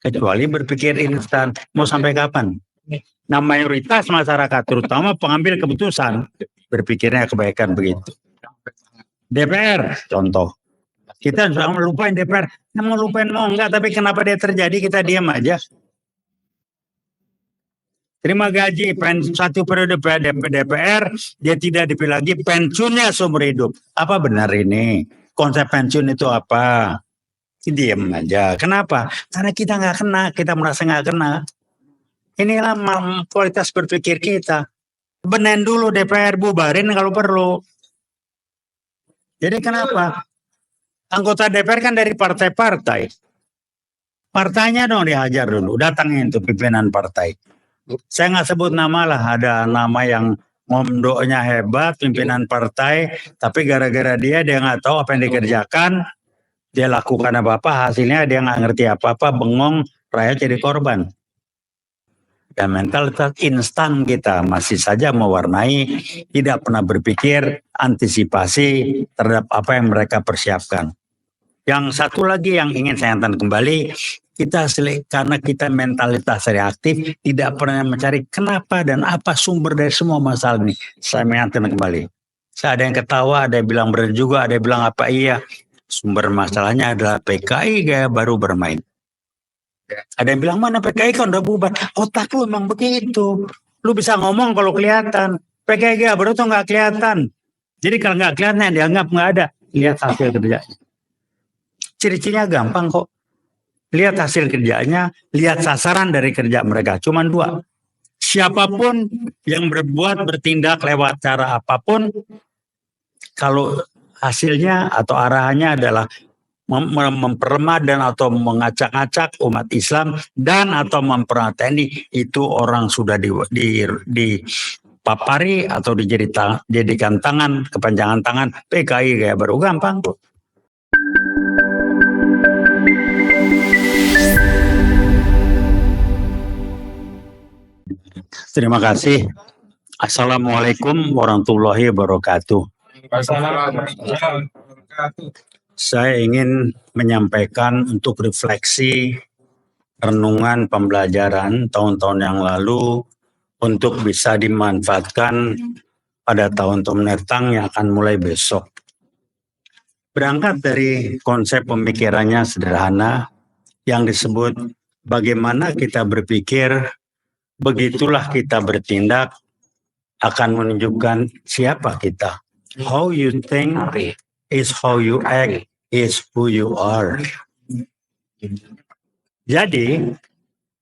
kecuali berpikir instan. Mau sampai kapan? Nah, mayoritas masyarakat, terutama pengambil keputusan, berpikirnya kebaikan begitu. DPR, contoh. Kita sudah melupain DPR. Mau lupain mau enggak, tapi kenapa dia terjadi, kita diam aja. Terima gaji, satu periode DPR, dia tidak dipilih lagi, pensiunnya seumur hidup. Apa benar ini? Konsep pensiun itu apa? Diam aja. Kenapa? Karena kita nggak kena, kita merasa nggak kena. Inilah kualitas berpikir kita. Benerin dulu DPR, bubarin kalau perlu. Jadi kenapa? Anggota DPR kan dari partai-partai. Partainya dong dihajar dulu, datangin itu pimpinan partai. Saya nggak sebut nama lah, ada nama yang ngomdoknya hebat, pimpinan partai, tapi gara-gara dia nggak tahu apa yang dikerjakan, dia lakukan apa-apa, hasilnya dia nggak ngerti apa-apa, bengong, rakyat jadi korban. Dan mentalitas instan kita masih saja mewarnai, tidak pernah berpikir, antisipasi terhadap apa yang mereka persiapkan. Yang satu lagi yang ingin saya angkat kembali, kita karena kita mentalitas reaktif, tidak pernah mencari kenapa dan apa sumber dari semua masalah ini. Saya mengingatkan kembali. Saya ada yang ketawa, ada yang bilang benar juga, ada yang bilang apa iya. Sumber masalahnya adalah PKI gaya baru bermain. Ada yang bilang mana PKI kan udah bubar. Otak lu emang begitu. Lu bisa ngomong kalau kelihatan. PKI gaya baru tuh nggak kelihatan. Jadi kalau nggak kelihatan dianggap nggak ada. Lihat hasil kerjanya. Ciri-cirinya gampang kok. Lihat hasil kerjanya, lihat sasaran dari kerja mereka. Cuman 2. Siapapun yang bertindak lewat cara apapun, kalau hasilnya atau arahannya adalah memperlemah dan atau mengacak-acak umat Islam dan atau memperlemah TNI, itu orang sudah dipapari atau dijadikan tangan, kepanjangan tangan PKI kayak baru gampang tuh. Terima kasih. Assalamualaikum warahmatullahi wabarakatuh. Saya ingin menyampaikan untuk refleksi renungan pembelajaran tahun-tahun yang lalu untuk bisa dimanfaatkan pada tahun-tahun mendatang yang akan mulai besok. Berangkat dari konsep pemikirannya sederhana yang disebut bagaimana kita berpikir, begitulah kita bertindak, akan menunjukkan siapa kita. How you think is how you act, is who you are. Jadi,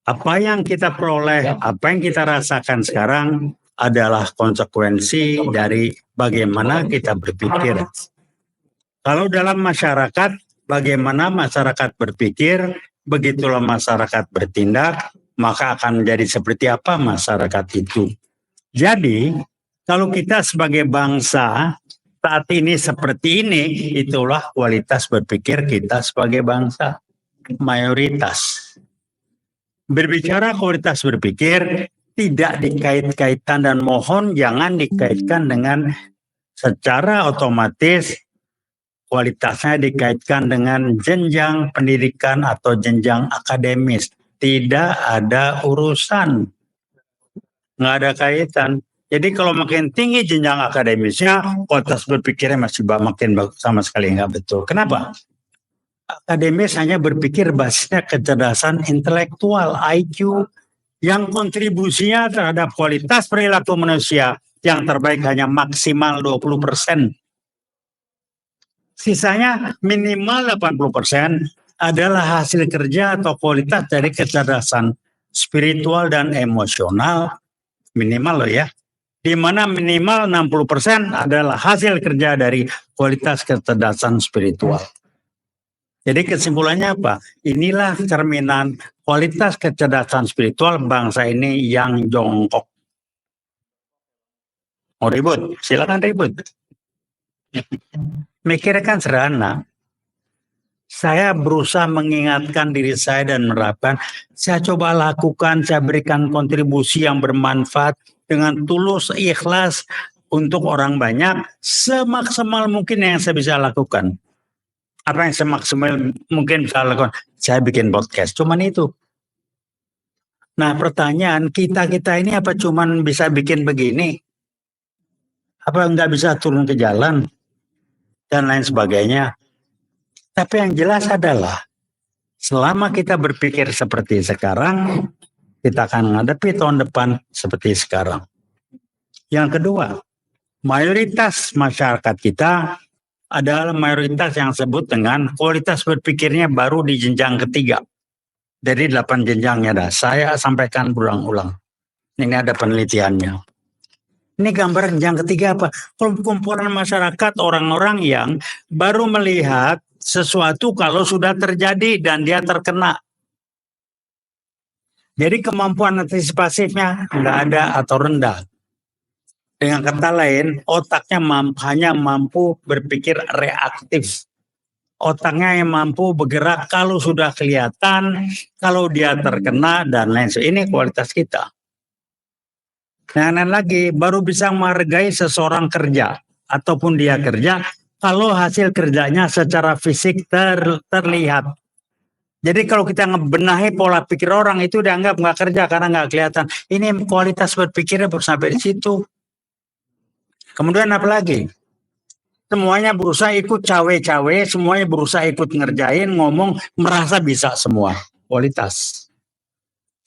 apa yang kita peroleh, apa yang kita rasakan sekarang adalah konsekuensi dari bagaimana kita berpikir. Kalau dalam masyarakat, bagaimana masyarakat berpikir, begitulah masyarakat bertindak, maka akan menjadi seperti apa masyarakat itu. Jadi, kalau kita sebagai bangsa saat ini seperti ini, itulah kualitas berpikir kita sebagai bangsa. Mayoritas. Berbicara kualitas berpikir, tidak dikait-kaitan dan mohon jangan dikaitkan dengan secara otomatis kualitasnya dikaitkan dengan jenjang pendidikan atau jenjang akademis. Tidak ada urusan. Nggak ada kaitan. Jadi kalau makin tinggi jenjang akademisnya, kualitas berpikirnya masih makin bagus, sama sekali nggak betul. Kenapa? Akademis hanya berpikir basisnya kecerdasan intelektual, IQ, yang kontribusinya terhadap kualitas perilaku manusia yang terbaik hanya maksimal 20%. Sisanya minimal 80% adalah hasil kerja atau kualitas dari kecerdasan spiritual dan emosional, minimal loh ya. Di mana minimal 60% adalah hasil kerja dari kualitas kecerdasan spiritual. Jadi kesimpulannya apa? Inilah cerminan kualitas kecerdasan spiritual bangsa ini yang jongkok. Mau ribut? Silakan ribut. Mikirnya kan sederhana. Saya berusaha mengingatkan diri saya dan menerapkan. Saya coba lakukan, saya berikan kontribusi yang bermanfaat dengan tulus, ikhlas untuk orang banyak. Semaksimal mungkin yang saya bisa lakukan. Apa yang semaksimal mungkin bisa lakukan? Saya bikin podcast, cuman itu. Nah pertanyaan, kita ini apa cuman bisa bikin begini? Apa nggak bisa turun ke jalan dan lain sebagainya? Tapi yang jelas adalah selama kita berpikir seperti sekarang, kita akan menghadapi tahun depan seperti sekarang. Yang kedua, mayoritas masyarakat kita adalah mayoritas yang disebut dengan kualitas berpikirnya baru di jenjang ketiga. Dari 8 jenjangnya dah. Saya sampaikan berulang-ulang. Ini ada penelitiannya. Ini gambar jenjang ketiga apa? Kumpulan masyarakat orang-orang yang baru melihat sesuatu kalau sudah terjadi dan dia terkena. Jadi kemampuan antisipasinya nggak ada atau rendah. Dengan kata lain, otaknya hanya mampu berpikir reaktif. Otaknya yang mampu bergerak kalau sudah kelihatan, kalau dia terkena, dan lain sebagainya. Ini kualitas kita. Nah, lagi baru bisa menghargai seseorang kerja, ataupun dia kerja, kalau hasil kerjanya secara fisik terlihat. Jadi kalau kita ngebenahi pola pikir orang itu dianggap nggak kerja karena nggak kelihatan. Ini kualitas berpikirnya baru sampai di situ. Kemudian apa lagi? Semuanya berusaha ikut cawe-cawe, semuanya berusaha ikut ngerjain, ngomong, merasa bisa semua. Kualitas.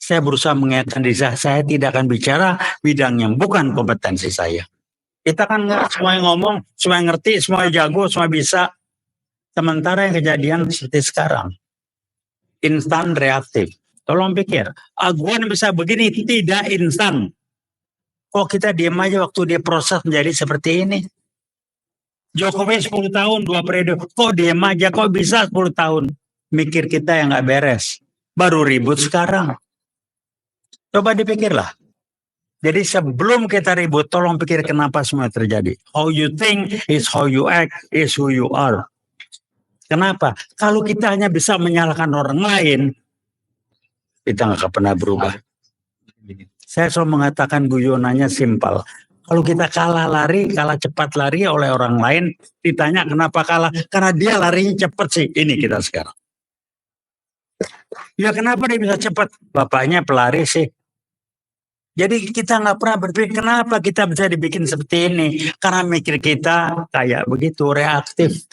Saya berusaha mengingatkan diri saya tidak akan bicara bidang yang bukan kompetensi saya. Kita kan nggak semuanya ngomong, semuanya ngerti, semuanya jago, semua bisa. Sementara yang kejadian seperti sekarang. Instan reaktif. Tolong pikir, Aguan bisa begini, tidak instan. Kok kita diam aja waktu dia proses menjadi seperti ini? Jokowi 10 tahun, 2 periode. Kok diam aja, kok bisa 10 tahun? Mikir kita yang gak beres. Baru ribut sekarang. Coba dipikirlah. Jadi sebelum kita ribut, tolong pikir kenapa semua terjadi. How you think is how you act, is who you are. Kenapa? Kalau kita hanya bisa menyalahkan orang lain, kita nggak akan pernah berubah. Saya selalu mengatakan guyonannya simpel. Kalau kita kalah cepat lari oleh orang lain, ditanya kenapa kalah? Karena dia larinya cepat sih. Ini kita sekarang. Ya kenapa dia bisa cepat? Bapaknya pelari sih. Jadi kita nggak pernah berpikir kenapa kita bisa dibikin seperti ini. Karena mikir kita kayak begitu, reaktif.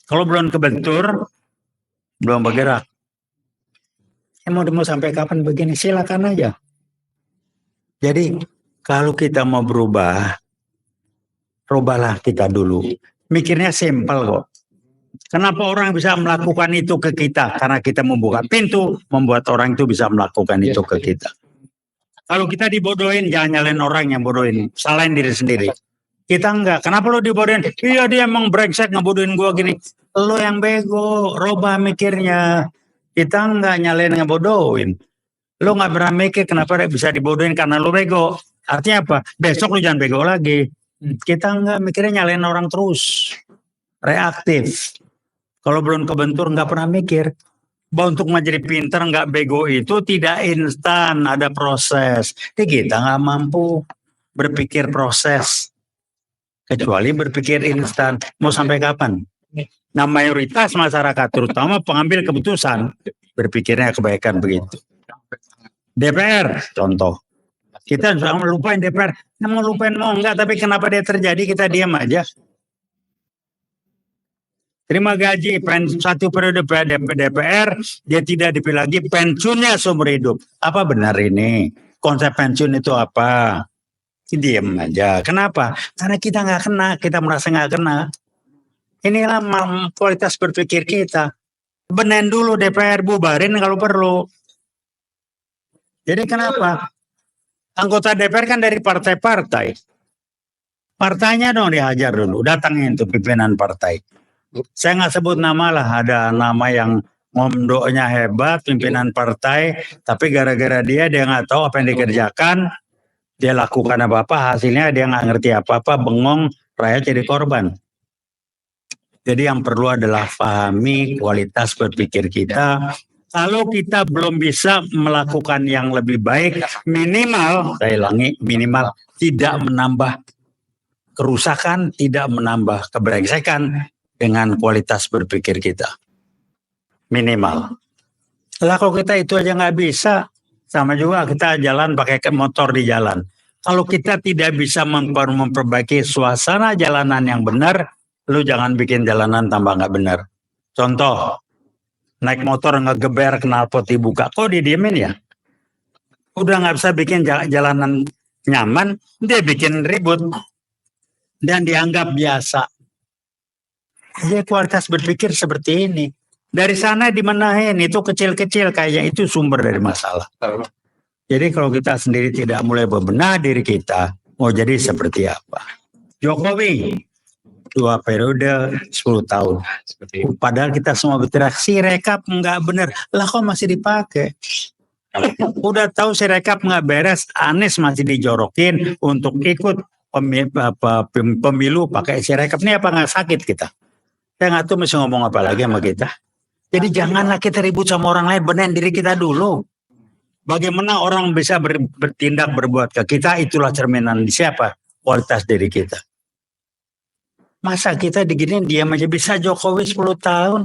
Kalau belum kebentur, belum bergerak. Mau sampai kapan begini? Silakan aja. Jadi kalau kita mau berubah, rubahlah kita dulu. Mikirnya simpel kok. Kenapa orang bisa melakukan itu ke kita? Karena kita membuka pintu, membuat orang itu bisa melakukan itu ke kita. Kalau kita dibodohin, jangan nyalain orang yang bodohin. Salahin diri sendiri. Kita enggak. Kenapa lo dibodohin? Iya dia emang brengsek ngebodohin gua gini. Lo yang bego, robah mikirnya. Kita enggak nyalain ngebodohin. Lo nggak pernah mikir kenapa bisa dibodohin karena lo bego. Artinya apa? Besok lo jangan bego lagi. Kita nggak mikirnya nyalain orang terus. Reaktif. Kalau belum kebentur nggak pernah mikir. Bahwa untuk menjadi pinter nggak bego itu tidak instan. Ada proses. Jadi kita nggak mampu berpikir proses. Kecuali berpikir instan. Mau sampai kapan? Nah mayoritas masyarakat terutama pengambil keputusan berpikirnya kebaikan begitu. DPR contoh. Kita sudah melupain DPR. Mau lupain mau enggak, tapi kenapa dia terjadi kita diam aja. Terima gaji satu periode DPR, dia tidak dipilih lagi, pensiunnya seumur hidup. Apa benar ini? Konsep pensiun itu apa? Diam aja. Kenapa? Karena kita nggak kena, kita merasa nggak kena. Inilah kualitas berpikir kita. Benerin dulu DPR, bubarin kalau perlu. Jadi kenapa? Anggota DPR kan dari partai-partai. Partainya dong dihajar dulu. Datangin tuh pimpinan partai. Saya nggak sebut nama lah. Ada nama yang ngomdonya hebat, pimpinan partai. Tapi gara-gara dia nggak tahu apa yang dikerjakan. Dia lakukan apa-apa, hasilnya dia nggak ngerti apa-apa, bengong, rakyat jadi korban. Jadi yang perlu adalah pahami kualitas berpikir kita. Kalau kita belum bisa melakukan yang lebih baik, minimal, saya ulangi, minimal tidak menambah kerusakan, tidak menambah kebrengsekan dengan kualitas berpikir kita. Minimal. Lah kalau kita itu aja nggak bisa, Sama juga kita jalan pakai motor di jalan. Kalau kita tidak bisa memperbaiki suasana jalanan yang benar, lu jangan bikin jalanan tambah nggak benar. Contoh, naik motor ngegeber knalpot dibuka, kok didiemin ya? Udah nggak bisa bikin jalanan nyaman, dia bikin ribut dan dianggap biasa. Dia kualitas berpikir seperti ini. Dari sana dimenahin, itu kecil-kecil kayaknya itu sumber dari masalah. Jadi kalau kita sendiri tidak mulai bebenah diri kita, mau jadi seperti apa? Jokowi 2 periode 10 tahun. Padahal kita semua berteriak, si rekap nggak bener. Lah kok masih dipakai? Udah tahu si rekap nggak beres, Anies masih dijorokin untuk ikut pemilu pakai si rekap. Ini apa nggak sakit kita? Saya nggak tahu mesti ngomong apa lagi sama kita. Jadi janganlah kita ribut sama orang lain, benerin diri kita dulu. Bagaimana orang bisa bertindak berbuat ke kita, itulah cerminan di siapa? Kualitas diri kita. Masa kita diginiin diam aja bisa Jokowi 10 tahun?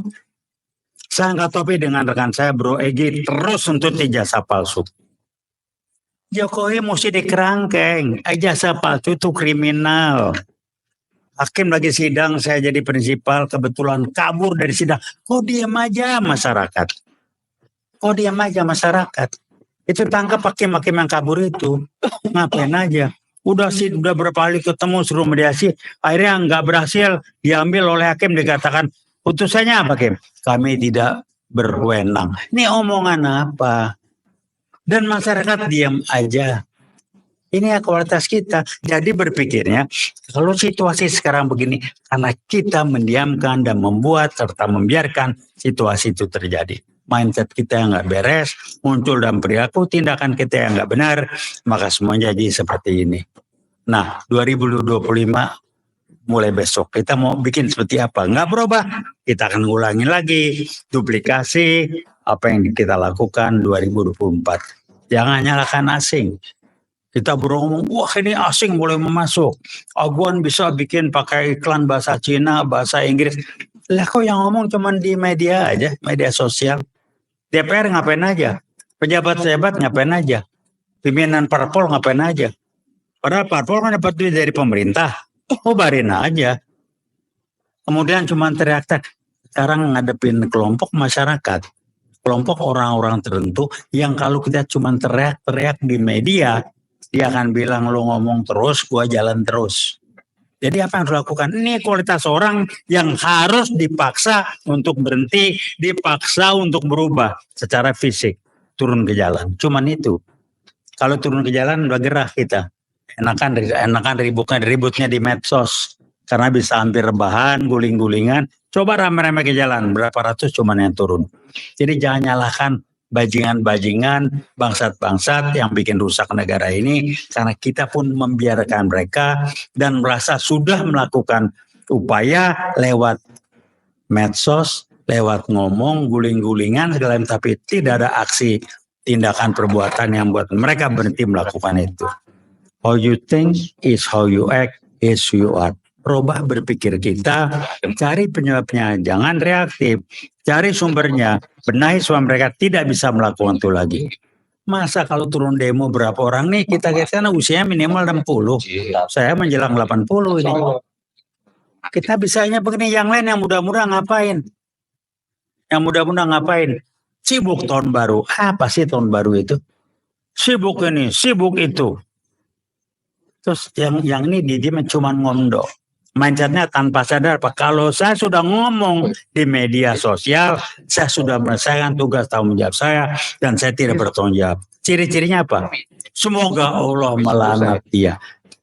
Saya angkat topi dengan rekan saya Bro Egi terus untuk ijazah palsu. Jokowi mesti dikerangkeng, ijazah palsu itu kriminal. Hakim lagi sidang, saya jadi prinsipal, kebetulan kabur dari sidang. Kok diam aja masyarakat? Kok diam aja masyarakat? Itu tangkap hakim-hakim yang kabur itu. Ngapain aja? Udah berapa kali ketemu suruh mediasi, akhirnya nggak berhasil, diambil oleh hakim, dikatakan putusannya apa, Hakim? Kami tidak berwenang. Ini omongan apa? Dan masyarakat diam aja. Ini ya kualitas kita. Jadi berpikirnya, kalau situasi sekarang begini, karena kita mendiamkan dan membuat serta membiarkan situasi itu terjadi. Mindset kita yang nggak beres, muncul dan perilaku tindakan kita yang nggak benar, maka semuanya jadi seperti ini. Nah, 2025 mulai besok kita mau bikin seperti apa? Nggak berubah, kita akan ulangi lagi, duplikasi apa yang kita lakukan 2024. Jangan nyalakan asing. Kita ngomong, wah ini asing boleh memasuk. Aguan bisa bikin pakai iklan bahasa Cina, bahasa Inggris. Lah kok yang ngomong cuman di media aja, media sosial. DPR ngapain aja? Pejabat-pejabat ngapain aja? Pimpinan parpol ngapain aja? Padahal parpol kan dapat duit dari pemerintah. Barin aja. Kemudian cuman teriak-teriak. Sekarang ngadepin kelompok masyarakat. Kelompok orang-orang tertentu yang kalau kita cuman teriak-teriak di media, dia akan bilang lo ngomong terus, gua jalan terus. Jadi apa yang harus dilakukan? Ini kualitas orang yang harus dipaksa untuk berhenti, dipaksa untuk berubah secara fisik, turun ke jalan. Cuman itu. Kalau turun ke jalan udah gerah kita. Enakan ributnya di medsos. Karena bisa hampir rebahan, guling-gulingan. Coba rame-rame ke jalan, berapa ratus cuman yang turun. Jadi jangan nyalahkan bajingan-bajingan, bangsat-bangsat yang bikin rusak negara ini, karena kita pun membiarkan mereka dan merasa sudah melakukan upaya lewat medsos, lewat ngomong, guling-gulingan, segala macam, tapi tidak ada aksi, tindakan, perbuatan yang buat mereka berhenti melakukan itu. How you think is how you act is who you are. Rubah berpikir kita, cari penyebabnya, jangan reaktif, cari sumbernya, benahi supaya mereka tidak bisa melakukan itu lagi. Masa kalau turun demo berapa orang nih, kita sana usianya minimal 60, saya menjelang 80 ini. Kita bisanya begini, yang lain yang muda-muda ngapain? Yang muda-muda ngapain? Sibuk tahun baru. Apa sih tahun baru itu? Sibuk ini, sibuk itu. Terus yang ini dia cuma ngondok. Mindsetnya tanpa sadar, Pak. Kalau saya sudah ngomong di media sosial, saya sudah menyelesaikan tugas tanggung jawab saya dan saya tidak bertanggung jawab. Ciri-cirinya apa? Semoga Allah melaknat dia.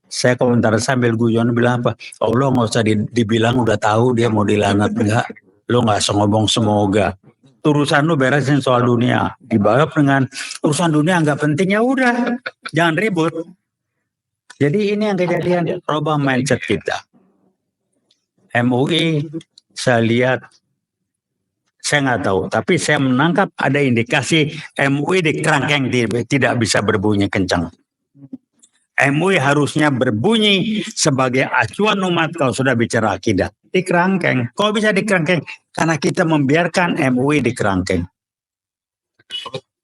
Saya komentar sambil guyon bilang apa? Allah nggak usah dibilang udah tahu dia mau dilaknat enggak. Lo nggak usah ngomong semoga. Urusan lu beresin soal dunia. Dibawa dengan urusan dunia nggak penting, ya udah, jangan ribut. Jadi ini yang kejadian, rubah mindset kita. MUI saya lihat, saya nggak tahu, tapi saya menangkap ada indikasi MUI di kerangkeng tidak bisa berbunyi kencang. MUI harusnya berbunyi sebagai acuan umat kalau sudah bicara akidah. Di kerangkeng, kok bisa di kerangkeng? Karena kita membiarkan MUI di kerangkeng.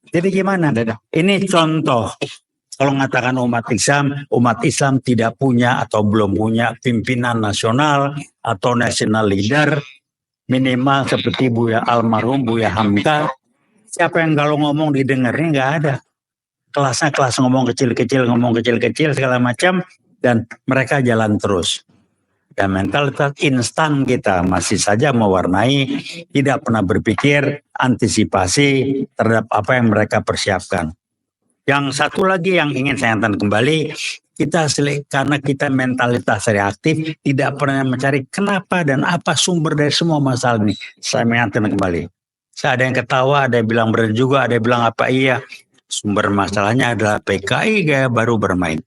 Jadi gimana? Ini contoh. Kalau mengatakan umat Islam tidak punya atau belum punya pimpinan nasional atau national leader, minimal seperti almarhum Buya Hamka. Siapa yang kalau ngomong didengarnya nggak ada. Kelasnya kelas ngomong kecil-kecil segala macam, dan mereka jalan terus. Dan mentalitas instan kita masih saja mewarnai, tidak pernah berpikir antisipasi terhadap apa yang mereka persiapkan. Yang satu lagi yang ingin saya ingatkan kembali, karena kita mentalitas reaktif, tidak pernah mencari kenapa dan apa sumber dari semua masalah ini. Saya mengingatkan kembali. Ada yang ketawa, ada yang bilang benar juga, ada yang bilang apa iya. Sumber masalahnya adalah PKI gaya baru bermain.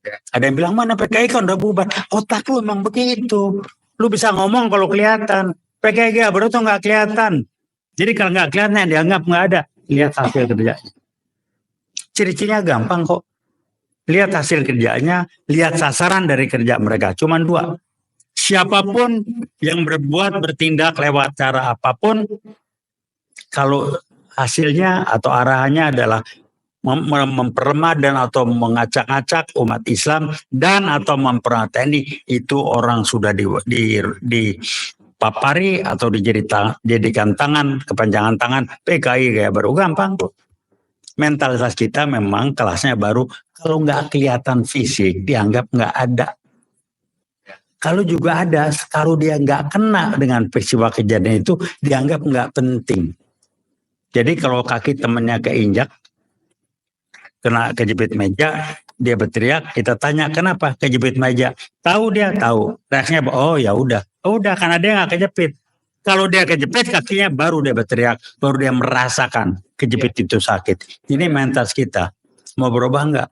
Ada yang bilang mana PKI kan udah bubar. Otak lu emang begitu. Lu bisa ngomong kalau kelihatan. PKI gaya baru tuh nggak kelihatan. Jadi kalau nggak kelihatan dianggap nggak ada. Lihat hasil kerjanya. Ciri-cirinya gampang kok. Lihat hasil kerjanya, lihat sasaran dari kerja mereka. Cuman 2. Siapapun yang bertindak lewat cara apapun, kalau hasilnya atau arahannya adalah memperlemah dan atau mengacak-acak umat Islam dan atau memperlemah TNI, itu orang sudah dipapari atau dijadikan tangan, kepanjangan tangan PKI kayak baru. Gampang kok. Mentalitas kita memang kelasnya baru. Kalau nggak kelihatan fisik dianggap nggak ada. Kalau juga ada, kalau dia nggak kena dengan peristiwa kejadian itu dianggap nggak penting. Jadi kalau kaki temennya keinjak, kena kejepit meja, dia berteriak, kita tanya kenapa kejepit meja? Tahu dia tahu. Reaksinya oh ya udah karena dia nggak kejepit. Kalau dia kejepit kakinya baru dia berteriak, baru dia merasakan kejepit itu sakit. Ini mentalitas kita. Mau berubah nggak?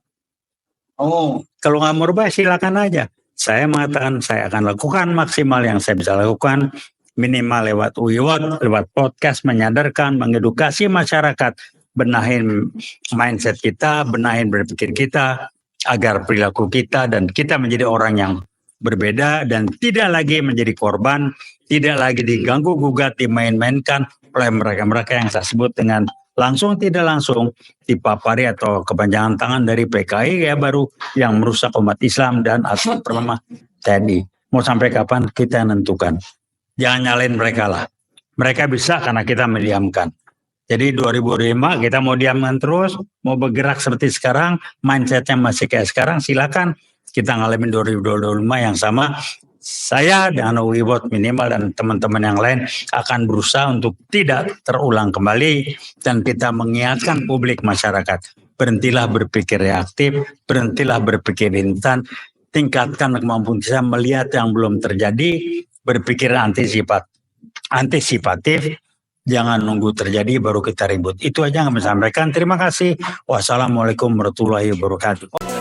Oh, kalau nggak mau berubah silakan aja. Saya mengatakan saya akan lakukan maksimal yang saya bisa lakukan, minimal lewat UIWOT, lewat podcast, menyadarkan, mengedukasi masyarakat, benahin mindset kita, benahin berpikir kita, agar perilaku kita dan kita menjadi orang yang berbeda dan tidak lagi menjadi korban, tidak lagi diganggu gugat, dimain-mainkan oleh mereka-mereka yang saya sebut dengan langsung tidak langsung dipapari atau kepanjangan tangan dari PKI ya baru yang merusak umat Islam dan atau perlemah TNI. Mau sampai kapan kita nentukan. Jangan nyalain mereka lah. Mereka bisa karena kita mendiamkan. Jadi 2005 kita mau diamkan terus, mau bergerak seperti sekarang, mindsetnya masih kayak sekarang, silakan. Kita ngalamin 2025 yang sama. Saya dan UIWOT minimal dan teman-teman yang lain akan berusaha untuk tidak terulang kembali dan kita mengingatkan publik masyarakat. Berhentilah berpikir reaktif, berhentilah berpikir instan, tingkatkan kemampuan kita melihat yang belum terjadi, berpikir antisipatif, jangan nunggu terjadi baru kita ribut. Itu aja yang kami sampaikan. Terima kasih. Wassalamualaikum warahmatullahi wabarakatuh.